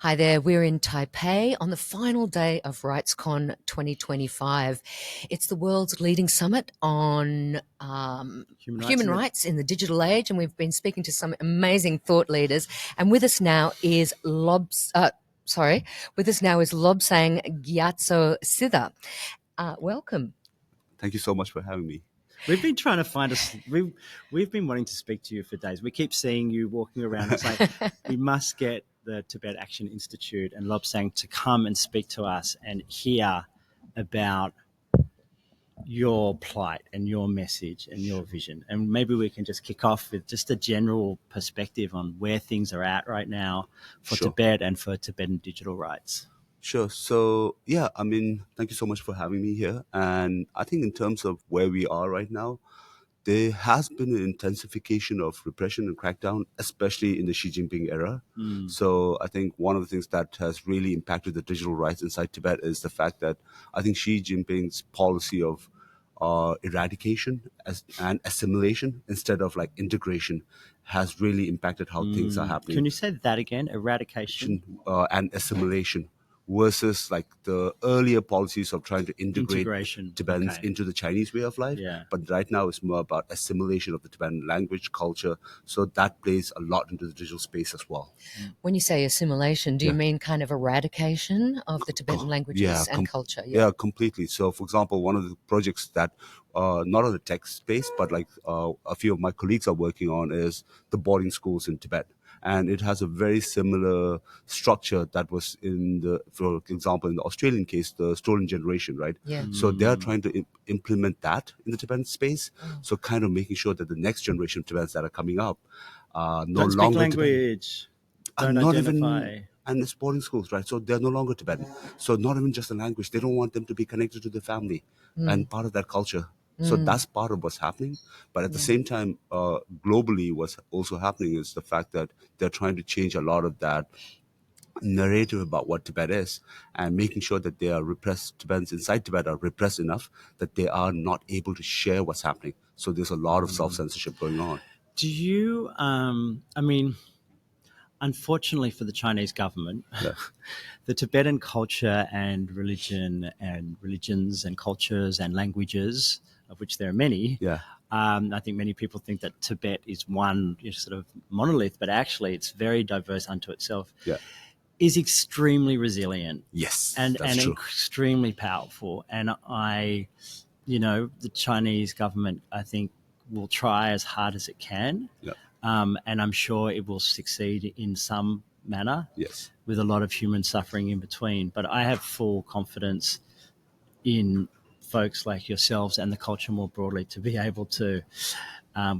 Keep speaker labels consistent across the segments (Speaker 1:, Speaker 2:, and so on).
Speaker 1: Hi there, we're in Taipei on the final day of RightsCon 2025. It's the world's leading summit on human rights in the digital age, and we've been speaking to some amazing thought leaders. And with us now is Lobsang Gyatso Sither. Welcome.
Speaker 2: Thank you so much for having me.
Speaker 3: We've been trying to find us. We've been wanting to speak to you for days. We keep seeing you walking around. It's like we must get the Tibet Action Institute and Lobsang to come and speak to us and hear about your plight and your message and your vision. And maybe we can just kick off with just a general perspective on where things are at right now for Tibet and for Tibetan digital rights.
Speaker 2: Sure. So, thank you so much for having me here. And I think in terms of where we are right now, there has been an intensification of repression and crackdown, especially in the Xi Jinping era. So I think one of the things that has really impacted the digital rights inside Tibet is the fact that I think Xi Jinping's policy of eradication and assimilation instead of like integration has really impacted how things are happening.
Speaker 3: Can you say that again? Eradication
Speaker 2: and assimilation versus like the earlier policies of trying to integrate Tibetans into the Chinese way of life.
Speaker 3: Yeah.
Speaker 2: But right now it's more about assimilation of the Tibetan language, culture. So that plays a lot into the digital space as well.
Speaker 1: When you say assimilation, do you mean kind of eradication of the Tibetan languages and culture?
Speaker 2: Yeah, completely. So, for example, one of the projects that not on the tech space, but like a few of my colleagues are working on is the boarding schools in Tibet. And it has a very similar structure that was for example, in the Australian case, the stolen generation, right?
Speaker 1: Yeah.
Speaker 2: So they are trying to implement that in the Tibetan space. So kind of making sure that the next generation of Tibetans that are coming up no
Speaker 3: don't
Speaker 2: longer
Speaker 3: speak language, don't
Speaker 2: not
Speaker 3: identify.
Speaker 2: Even, and it's boarding schools, right? So they're no longer Tibetan. So not even just the language. They don't want them to be connected to their family and part of that culture. So that's part of what's happening. But at the same time, globally, what's also happening is the fact that they're trying to change a lot of that narrative about what Tibet is and making sure that they are repressed. Tibetans inside Tibet are repressed enough that they are not able to share what's happening. So there's a lot of self-censorship going on.
Speaker 3: Do you, unfortunately for the Chinese government, the Tibetan culture and religion and religions and cultures and languages, of which there are many, I think many people think that Tibet is one sort of monolith, but actually it's very diverse unto itself. Is extremely resilient.
Speaker 2: Yes,
Speaker 3: and
Speaker 2: true.
Speaker 3: Extremely powerful. And the Chinese government, I think, will try as hard as it can. And I'm sure it will succeed in some manner.
Speaker 2: Yes.
Speaker 3: With a lot of human suffering in between. But I have full confidence in folks like yourselves and the culture more broadly to be able to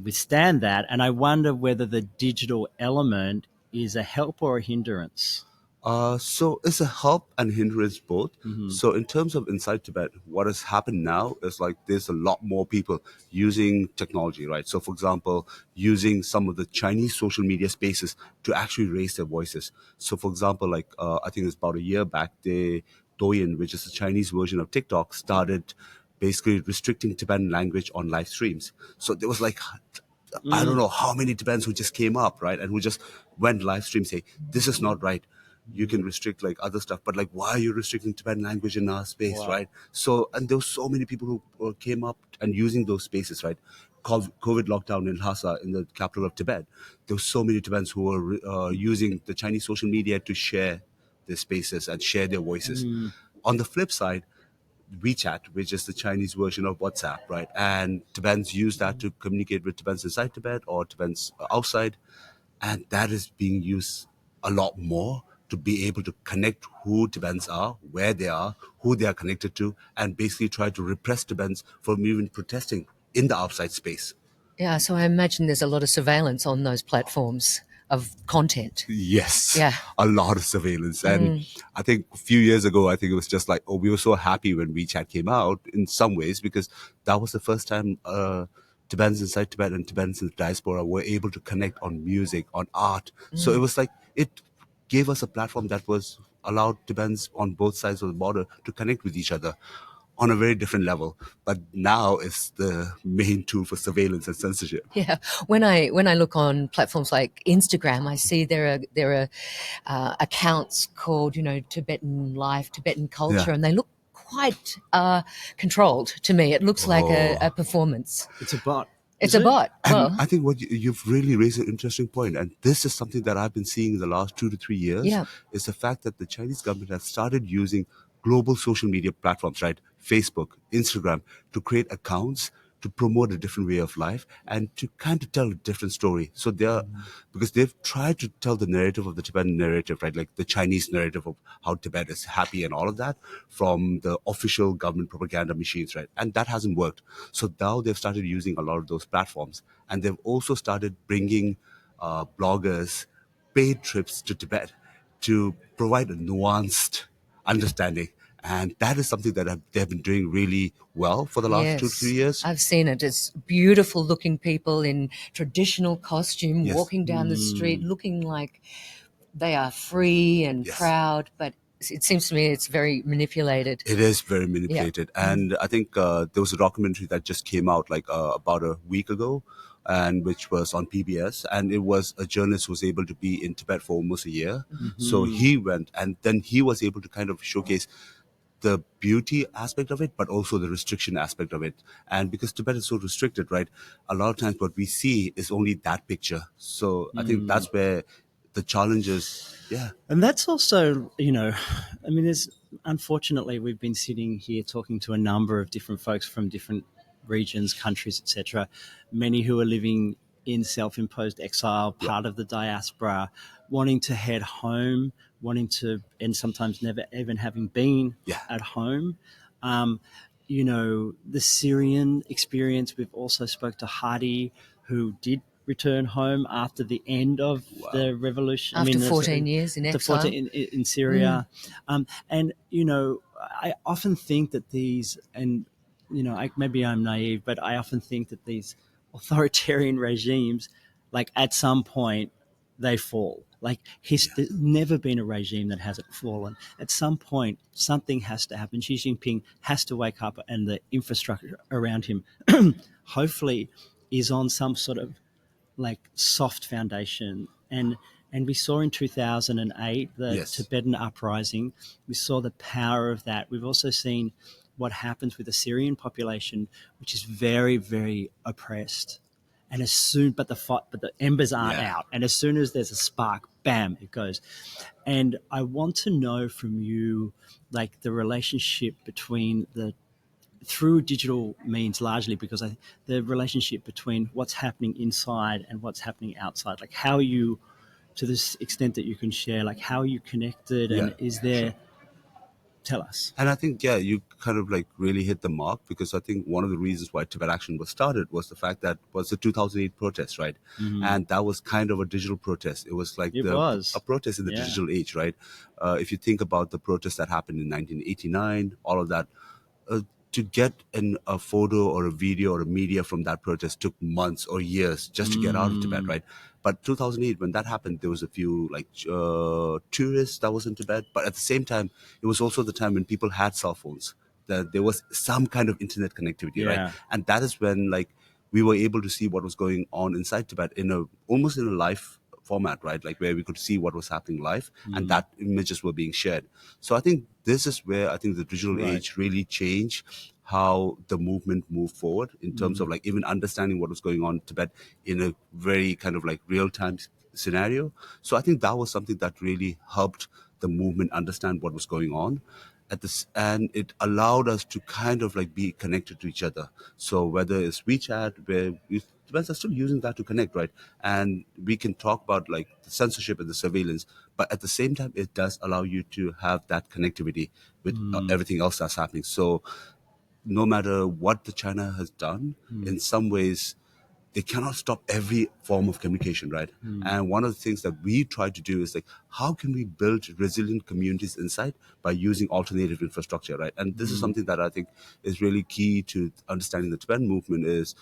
Speaker 3: withstand that. And I wonder whether the digital element is a help or a hindrance.
Speaker 2: So it's a help and hindrance both. So in terms of inside Tibet, what has happened now is like there's a lot more people using technology, right? So for example, using some of the Chinese social media spaces to actually raise their voices. So for example, like I think it's about a year back, Douyin, which is the Chinese version of TikTok, started basically restricting Tibetan language on live streams. So there was like I don't know how many Tibetans who just came up, right? And who just went live stream saying, this is not right. You can restrict like other stuff, but like, why are you restricting Tibetan language in our space, right? So, and there were so many people who came up and using those spaces, right? COVID lockdown in Lhasa, in the capital of Tibet. There were so many Tibetans who were using the Chinese social media to share their spaces and share their voices. On the flip side, WeChat, which is the Chinese version of WhatsApp, right? And Tibetans use that to communicate with Tibetans inside Tibet or Tibetans outside. And that is being used a lot more to be able to connect who Tibetans are, where they are, who they are connected to, and basically try to repress Tibetans from even protesting in the outside space.
Speaker 1: Yeah, so I imagine there's a lot of surveillance on those platforms of content.
Speaker 2: Yes.
Speaker 1: Yeah.
Speaker 2: A lot of surveillance. And I think a few years ago, I think it was just like, we were so happy when WeChat came out in some ways, because that was the first time Tibetans inside Tibet and Tibetans in the diaspora were able to connect on music, on art. So it was like, it gave us a platform that was allowed Tibetans on both sides of the border to connect with each other. on a very different level. But now it's the main tool for surveillance and censorship.
Speaker 1: Yeah, when I look on platforms like Instagram, I see there are accounts called Tibetan life, Tibetan culture,
Speaker 2: Yeah.
Speaker 1: and they look quite controlled to me. It looks like a performance.
Speaker 3: It's a bot.
Speaker 1: It's
Speaker 3: Is
Speaker 1: a
Speaker 3: it?
Speaker 1: bot.
Speaker 2: And
Speaker 1: Well,
Speaker 2: I think what you've really raised an interesting point, and this is something that I've been seeing in the last 2 to 3 years,
Speaker 1: yeah,
Speaker 2: is the fact that the Chinese government has started using global social media platforms, right? Facebook, Instagram, to create accounts to promote a different way of life and to kind of tell a different story. So they're, because they've tried to tell the narrative of the Tibetan narrative, right? Like the Chinese narrative of how Tibet is happy and all of that from the official government propaganda machines, right? And that hasn't worked. So now they've started using a lot of those platforms, and they've also started bringing bloggers paid trips to Tibet to provide a nuanced understanding. And that is something that they've been doing really well for the last 2 to 3
Speaker 1: yes,
Speaker 2: years.
Speaker 1: I've seen it. It's beautiful looking people in traditional costume
Speaker 2: Yes,
Speaker 1: walking down the street, looking like they are free and
Speaker 2: yes.
Speaker 1: proud, but it seems to me it's very manipulated.
Speaker 2: It is very
Speaker 1: Yeah.
Speaker 2: manipulated. And I think there was a documentary that just came out like about a week ago, and which was on PBS. And it was a journalist who was able to be in Tibet for almost a year. So he went, and then he was able to kind of showcase the beauty aspect of it, but also the restriction aspect of it. And because Tibet is so restricted, right, a lot of times what we see is only that picture. So I think that's where the challenge is. Yeah.
Speaker 3: And that's also, I mean, there's unfortunately we've been sitting here talking to a number of different folks from different regions, countries, etc. Many who are living in self-imposed exile, part of the diaspora, wanting to head home, wanting to, and sometimes never even having been
Speaker 2: Yeah.
Speaker 3: at home. The Syrian experience. We've also spoke to Hadi, who did return home after the end of the revolution.
Speaker 1: After 14 years in
Speaker 3: after
Speaker 1: exile.
Speaker 3: 14 in Syria. And, I often think that these, and, maybe I'm naive, but I often think that these authoritarian regimes, like at some point, they fall. Like there's never been a regime that hasn't fallen. At some point, something has to happen. Xi Jinping has to wake up, and the infrastructure around him, hopefully, is on some sort of like soft foundation. And we saw in 2008 the
Speaker 2: Yes.
Speaker 3: Tibetan uprising. We saw the power of that. We've also seen what happens with the Syrian population, which is very, very oppressed. And but the embers aren't out. And as soon as there's a spark, bam, it goes. And I want to know from you, like the relationship between through digital means largely, because the relationship between what's happening inside and what's happening outside, like how you, to this extent that you can share, like how are you connected, and is there, tell us.
Speaker 2: And I think, yeah, you kind of like really hit the mark, because I think one of the reasons why Tibet Action was started was the fact that was the 2008 protest, right? And that was kind of a digital protest. It was like a protest in the digital age, right? If you think about the protests that happened in 1989, all of that, to get a photo or a video or a media from that protest took months or years just to get out of Tibet, right? But 2008, when that happened, there was a few like tourists that was in Tibet. But at the same time, it was also the time when people had cell phones, that there was some kind of internet connectivity, right? And that is when like we were able to see what was going on inside Tibet almost in a live format, right? Like where we could see what was happening live, and that images were being shared. So I think this is where I think the digital age really changed how the movement moved forward in terms of like even understanding what was going on in Tibet in a very kind of like real time scenario. So I think that was something that really helped the movement understand what was going on at this, and it allowed us to kind of like be connected to each other. So whether it's WeChat, where Tibetans are still using that to connect, right? And we can talk about like the censorship and the surveillance, but at the same time, it does allow you to have that connectivity with everything else that's happening. So no matter what the China has done, in some ways, they cannot stop every form of communication, right? And one of the things that we try to do is like, how can we build resilient communities inside by using alternative infrastructure, right? And this is something that I think is really key to understanding the Tibetan movement is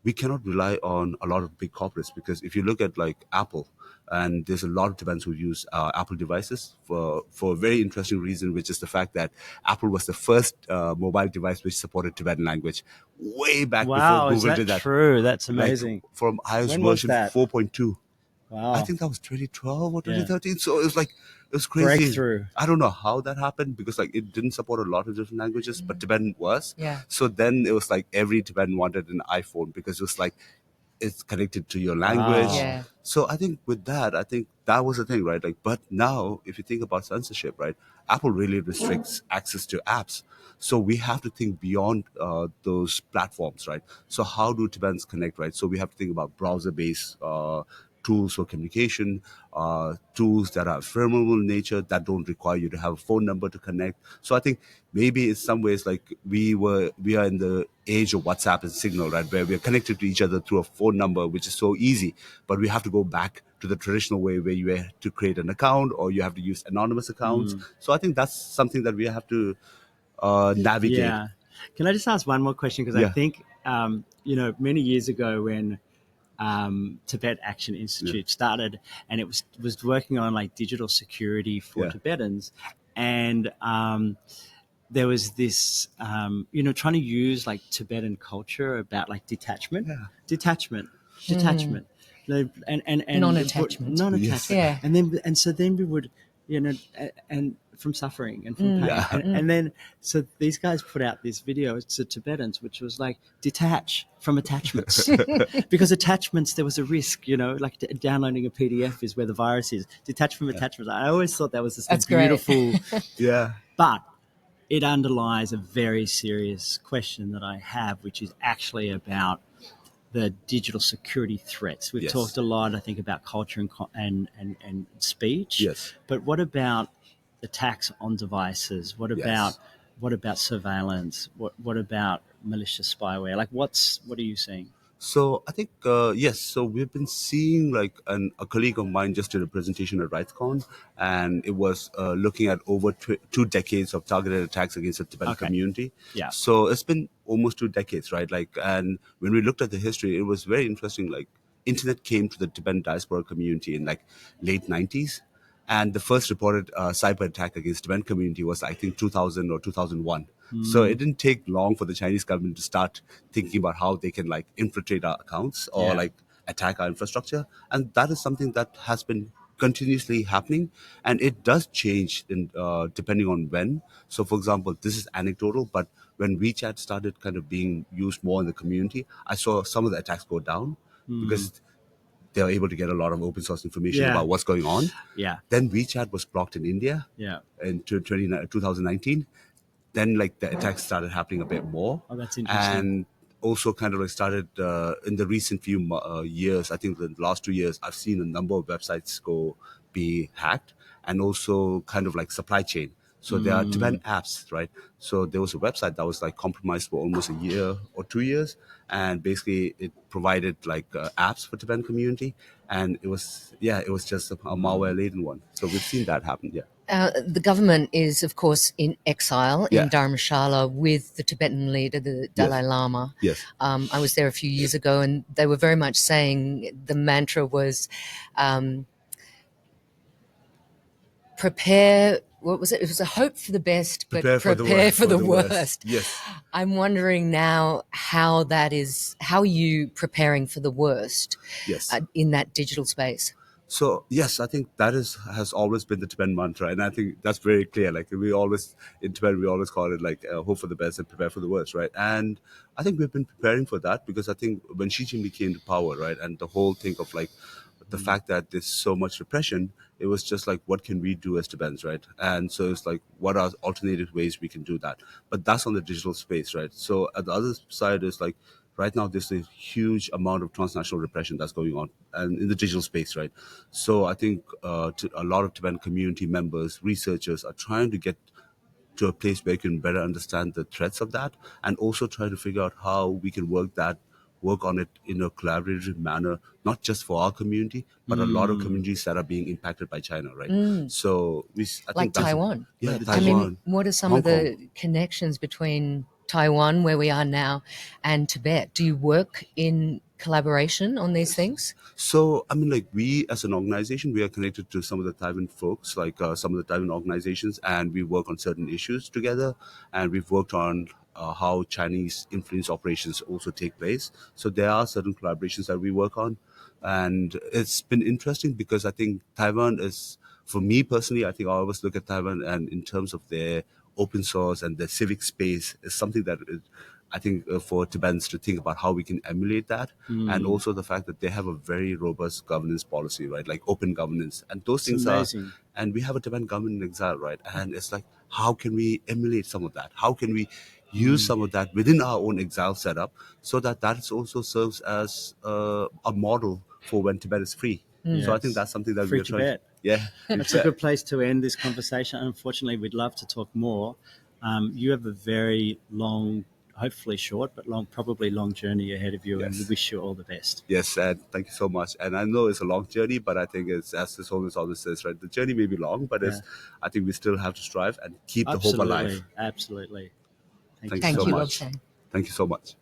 Speaker 2: we cannot rely on a lot of big corporates, because if you look at like Apple, and there's a lot of Tibetans who use Apple devices for a very interesting reason, which is the fact that Apple was the first mobile device which supported Tibetan language way back before
Speaker 3: Wow,
Speaker 2: Google
Speaker 3: is that
Speaker 2: did that.
Speaker 3: true? That's
Speaker 2: Like
Speaker 3: amazing.
Speaker 2: from iOS
Speaker 3: When was
Speaker 2: version
Speaker 3: that?
Speaker 2: 4.2.
Speaker 3: Wow.
Speaker 2: I think that was 2012 or
Speaker 3: Yeah.
Speaker 2: 2013. So it was crazy.
Speaker 3: Breakthrough.
Speaker 2: I don't know how that happened because like it didn't support a lot of different languages, but Tibetan was.
Speaker 1: Yeah.
Speaker 2: So then it was like every Tibetan wanted an iPhone because it was like it's connected to your language.
Speaker 3: Wow.
Speaker 1: Yeah.
Speaker 2: So I think with that, I think that was the thing, right? Like, but now if you think about censorship, right, Apple really restricts access to apps. So we have to think beyond those platforms, right? So how do Tibetans connect, right? So we have to think about browser-based tools for communication, tools that are ephemeral in nature that don't require you to have a phone number to connect. So I think maybe in some ways, like we are in the age of WhatsApp and Signal, right, where we are connected to each other through a phone number, which is so easy. But we have to go back to the traditional way where you have to create an account or you have to use anonymous accounts. So I think that's something that we have to navigate.
Speaker 3: Yeah. Can I just ask one more question? Because I
Speaker 2: Yeah.
Speaker 3: think, many years ago when Tibet Action Institute started, and it was working on like digital security for
Speaker 2: Yeah.
Speaker 3: Tibetans, and there was this, trying to use like Tibetan culture about like detachment. And
Speaker 1: Non-attachment.
Speaker 3: non-attachment,
Speaker 1: Yeah.
Speaker 3: and so then we would, and from suffering and from pain,
Speaker 2: Yeah.
Speaker 3: and then so these guys put out this video to Tibetans, which was like detach from attachments, because attachments there was a risk, like downloading a PDF is where the virus is. Detach from attachments. I always thought that was just
Speaker 1: That's
Speaker 3: a beautiful,
Speaker 2: Yeah.
Speaker 3: but it underlies a very serious question that I have, which is actually about the digital security threats. We've
Speaker 2: Yes.
Speaker 3: talked a lot, I think, about culture and speech.
Speaker 2: Yes.
Speaker 3: But what about attacks on devices? What
Speaker 2: Yes.
Speaker 3: about surveillance? What about malicious spyware? Like, what are you seeing?
Speaker 2: So I think yes. So we've been seeing like a colleague of mine just did a presentation at RightsCon, and it was looking at over 2 decades of targeted attacks against the Tibetan
Speaker 3: Okay.
Speaker 2: community.
Speaker 3: Yeah.
Speaker 2: So it's been almost 2 decades, right? Like, and when we looked at the history, it was very interesting. Like, internet came to the Tibetan diaspora community in like late 90s. And the first reported cyber attack against Tibetan community was, I think, 2000 or 2001. So it didn't take long for the Chinese government to start thinking about how they can like infiltrate our accounts or
Speaker 3: Yeah.
Speaker 2: like attack our infrastructure. And that is something that has been continuously happening. And it does change in depending on when. So, for example, this is anecdotal, but when WeChat started kind of being used more in the community, I saw some of the attacks go down because they were able to get a lot of open source information
Speaker 3: Yeah.
Speaker 2: about what's going on.
Speaker 3: Yeah.
Speaker 2: Then WeChat was blocked in India
Speaker 3: Yeah.
Speaker 2: in 2019. Then like the attacks started happening a bit more.
Speaker 3: Oh, that's interesting.
Speaker 2: And also kind of like started in the recent few years, I think the last 2 years, I've seen a number of websites be hacked, and also kind of like supply chain. So there are Tibetan apps, right? So there was a website that was like compromised for almost a year or 2 years, and basically it provided like apps for Tibetan community, and it was just a malware laden one. So we've seen that happen. Yeah.
Speaker 1: The government is, of course, in exile
Speaker 2: Yeah.
Speaker 1: in Dharamshala with the Tibetan leader, the Dalai Lama.
Speaker 2: Yes.
Speaker 1: I was there a few years ago, and they were very much saying the mantra was prepare. What was it? It was a hope for the best, but prepare for the worst.
Speaker 2: Yes.
Speaker 1: I'm wondering now how that is. How are you preparing for the worst?
Speaker 2: Yes.
Speaker 1: In that digital space?
Speaker 2: So yes, I think that has always been the Tibetan mantra, and I think that's very clear. Like in Tibet, we always call it like hope for the best and prepare for the worst, right? And I think we've been preparing for that because I think when Xi Jinping came to power, right, and the whole thing of like the fact that there's so much repression, it was just like, what can we do as Tibetans, right? And so it's like, what are alternative ways we can do that? But that's on the digital space, right? So at the other side is like, right now there's a huge amount of transnational repression that's going on and in the digital space, right? So I think a lot of Tibetan community members, researchers are trying to get to a place where you can better understand the threats of that, and also try to figure out how we can work on it in a collaborative manner, not just for our community, but a lot of communities that are being impacted by China, right? So I
Speaker 1: Like
Speaker 2: think that's
Speaker 1: Taiwan.
Speaker 2: Taiwan.
Speaker 1: I mean, what are some
Speaker 2: Hong
Speaker 1: of the connections between Taiwan, where we are now, and Tibet? Do you work in collaboration on these things?
Speaker 2: So, I mean, like we as an organization, we are connected to some of the Taiwan folks, like some of the Taiwan organizations, and we work on certain issues together. And we've worked on how Chinese influence operations also take place. So there are certain collaborations that we work on. And it's been interesting because I think Taiwan is, for me personally, I think I always look at Taiwan and in terms of their open source and their civic space is something that I think for Tibetans to think about how we can emulate that, and also the fact that they have a very robust governance policy, right? Like open governance, and those
Speaker 3: It's
Speaker 2: things
Speaker 3: amazing.
Speaker 2: are. And we have a Tibetan government in exile, right? And it's like, how can we emulate some of that? How can we use some of that within our own exile setup, so that that also serves as a model for when Tibet is free. So I think
Speaker 3: Yes.
Speaker 2: that's something that
Speaker 3: Free
Speaker 2: we're trying.
Speaker 3: Tibet.
Speaker 2: Yeah,
Speaker 3: That's a good place to end this conversation. Unfortunately, we'd love to talk more. You have a very long, hopefully short, but long, probably long journey ahead of you, and we
Speaker 2: Yes.
Speaker 3: wish you all the best.
Speaker 2: Yes, and thank you so much. And I know it's a long journey, but I think it's, as this always says, right? The journey may be long, but it's, I think we still have to strive and keep the hope alive.
Speaker 3: Absolutely.
Speaker 2: Thank you
Speaker 1: Thank
Speaker 2: so
Speaker 1: you,
Speaker 2: much.
Speaker 1: Lobsang.
Speaker 2: Thank you so much.